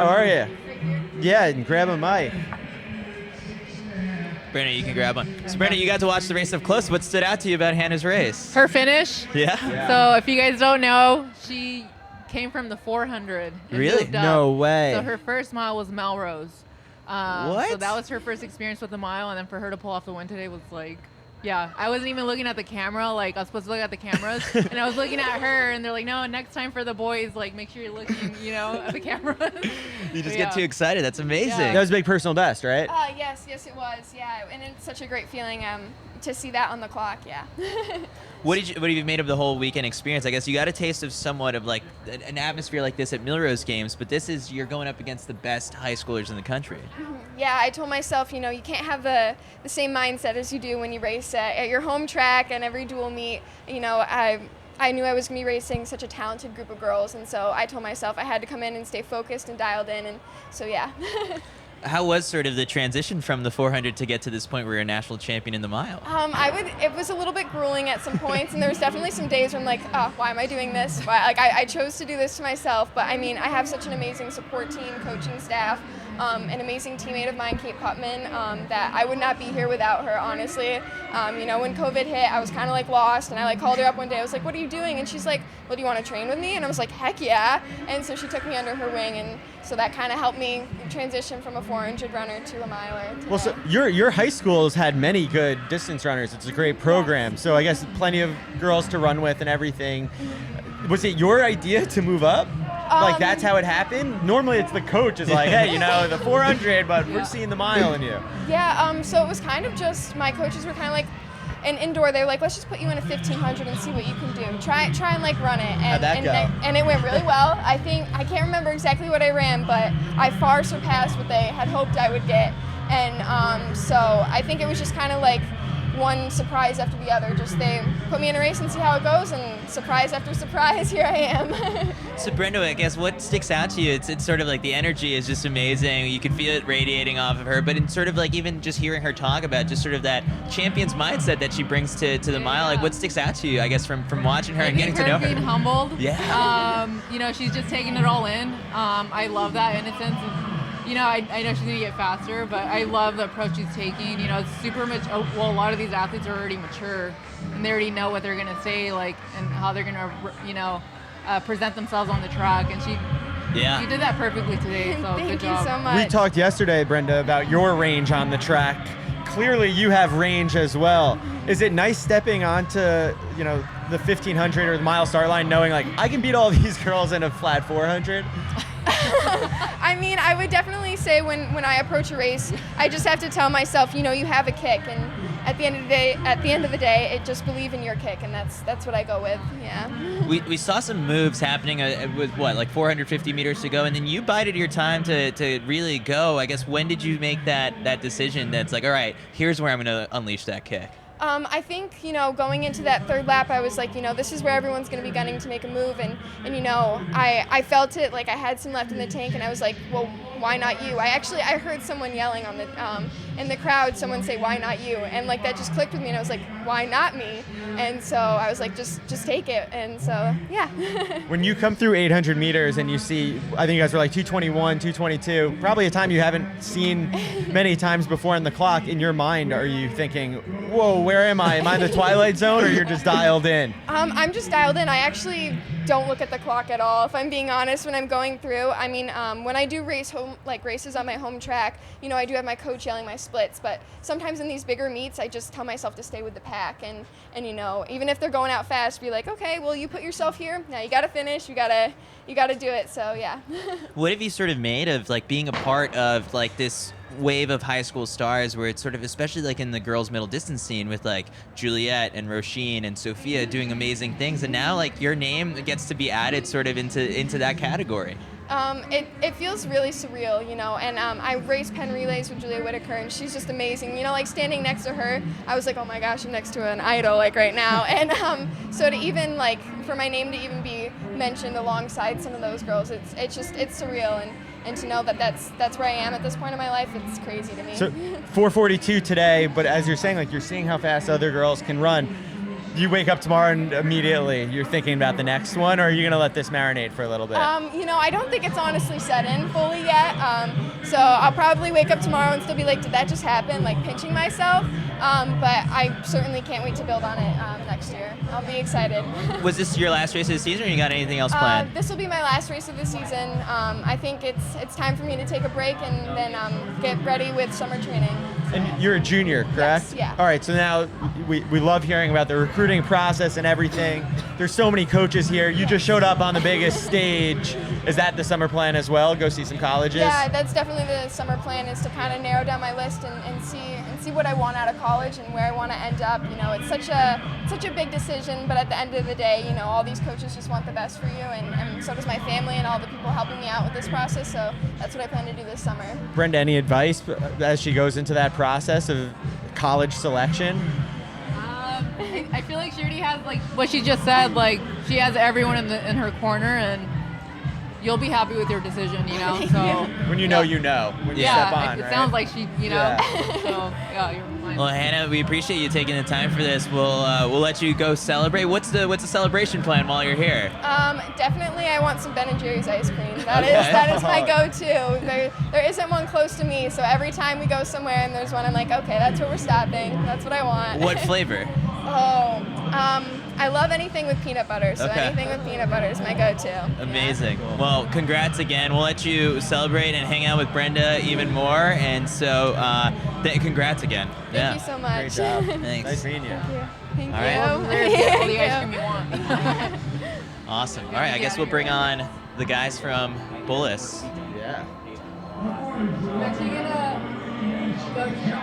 How are you? Yeah, and grab a mic. Brenda, you can grab one. So, Brenda, you got to watch the race up close. What stood out to you about Hannah's race? Her finish. Yeah? So if you guys don't know, she came from the 400. And Really? moved up. No way. So her first mile was Melrose. What? So that was her first experience with the mile, and then for her to pull off the win today was like, yeah. I wasn't even looking at the camera. Like, I was supposed to look at the cameras, and I was looking at her, and they're like, no, next time for the boys, like, make sure you're looking, at the camera. You just get too excited. That's amazing. Yeah. That was a big personal best, right? Yes, it was. Yeah, and it's such a great feeling to see that on the clock. Yeah. What have you made of the whole weekend experience? I guess you got a taste of somewhat of like an atmosphere like this at Milrose Games, but you're going up against the best high schoolers in the country. Yeah, I told myself, you can't have the same mindset as you do when you race at your home track and every dual meet. I knew I was going to be racing such a talented group of girls, and so I told myself I had to come in and stay focused and dialed in, and so yeah. How was sort of the transition from the 400 to get to this point where you're a national champion in the mile? It was a little bit grueling at some points, and there was definitely some days where I'm like, oh, why am I doing this? I chose to do this to myself, but I mean, I have such an amazing support team, coaching staff, an amazing teammate of mine, Kate Putman, that I would not be here without her, honestly. When COVID hit, I was kind of like lost, and I called her up one day. I was like, what are you doing? And she's like, well, do you want to train with me? And I was like, heck yeah. And so she took me under her wing, and so that kind of helped me transition from a 400 runner to a miler. Well, so your high school has had many good distance runners. It's a great program. So I guess plenty of girls to run with and everything. Was it your idea to move up? That's how it happened? Normally it's the coach is like, hey, the 400, but we're seeing the mile in you. Yeah, so it was kind of just, my coaches were kind of like, and indoor, they were like, let's just put you in a 1500 and see what you can do. Try and run it. And, How'd that go? And it went really well. I can't remember exactly what I ran, but I far surpassed what they had hoped I would get. And so I think it was just kind of like one surprise after the other. Just they put me in a race and see how it goes, and surprise after surprise, here I am. So Brenda, I guess what sticks out to you? It's sort of like the energy is just amazing. You can feel it radiating off of her, but it's sort of like even just hearing her talk about just sort of that champion's mindset that she brings to the mile. Like what sticks out to you, I guess, from watching her and getting to know her? Being humbled. Yeah. She's just taking it all in. I love that innocence. I know she's going to get faster, but I love the approach she's taking. It's super much. A lot of these athletes are already mature, and they already know what they're going to say, and how they're going to, present themselves on the track. And she did that perfectly today. So Thank good job. you so much. We talked yesterday, Brenda, about your range on the track. Clearly you have range as well. Is it nice stepping onto, the 1500 or the mile start line knowing I can beat all these girls in a flat 400? I mean, I would definitely say when I approach a race, I just have to tell myself, you have a kick, and at the end of the day, it just believe in your kick, and that's what I go with. Yeah. We saw some moves happening with 450 meters to go, and then you bided your time to really go. I guess when did you make that decision? That's like, all right, here's where I'm going to unleash that kick. I think, going into that third lap, I was like, this is where everyone's going to be gunning to make a move. And I felt it, like I had some left in the tank, and I was like, well, why not you? I heard someone yelling in the crowd, someone say, why not you? And that just clicked with me, and I was like, why not me? And so I was like, just take it. And so, yeah. When you come through 800 meters and you see, I think you guys were 221, 222, probably a time you haven't seen many times before in the clock, in your mind, are you thinking, whoa, where am I? Am I in the twilight zone, or you're just dialed in? I'm just dialed in. I actually don't look at the clock at all, if I'm being honest, when I'm going through. I mean, when I do races on my home track, I do have my coach yelling my splits, but sometimes in these bigger meets, I just tell myself to stay with the pack, and even if they're going out fast, be like, okay, well, you put yourself here, now you got to finish, you got to do it, so yeah. What have you sort of made of being a part of this wave of high school stars where it's sort of, especially in the girls middle distance scene with Juliet and Roisin and Sophia doing amazing things, and now your name gets to be added sort of into that category? It feels really surreal, and I race pen relays with Julia Whitaker, and she's just amazing. Standing next to her, I was like, oh my gosh, I'm next to an idol right now. And so to even for my name to even be mentioned alongside some of those girls, it's surreal, and to know that that's where I am at this point in my life, it's crazy to me. So 442 today, but as you're saying, you're seeing how fast other girls can run. you wake up tomorrow and immediately you're thinking about the next one, or are you going to let this marinate for a little bit? You know, I don't think it's honestly set in fully yet. So I'll probably wake up tomorrow and still be like, did that just happen? Like pinching myself. But I certainly can't wait to build on it next year. I'll be excited. Was this your last race of the season, or you got anything else planned? This will be my last race of the season. I think it's time for me to take a break and then get ready with summer training. And you're a junior, correct? Yes, yeah. All right, so now we love hearing about the recruiting process and everything. There's so many coaches here. You just showed up on the biggest stage. Is that the summer plan as well? Go see some colleges? Yeah, that's definitely the summer plan, is to kind of narrow down my list and see what I want out of college and where I want to end up. You know, it's such a big decision, but at the end of the day, you know, all these coaches just want the best for you, and so does my family and all the people helping me out with this process. So that's what I plan to do this summer. Brenda, any advice as she goes into that process of college selection? I feel like she already has, like what she just said, like she has everyone in her corner, and you'll be happy with your decision, you know. So When you know, you know. When you step on, it right? sounds like she, you know. Yeah. So yeah, you're fine. Well, Hannah, we appreciate you taking the time for this. We'll let you go celebrate. What's the celebration plan while you're here? Definitely, I want some Ben and Jerry's ice cream. That is my go-to. There isn't one close to me, so every time we go somewhere and there's one, I'm like, okay, that's where we're stopping. That's what I want. What flavor? I love anything with peanut butter, so Okay. anything with peanut butter is my go-to. Amazing. Well, congrats again. We'll let you celebrate and hang out with Brenda even more. And so, congrats again. Thank you so much. Great job. Thanks. Nice meeting you. Thank All you. right. There's all the ice Thank cream you. you want. Awesome. All right, I guess we'll bring on the guys from Bullis. Yeah. I'm actually gonna go to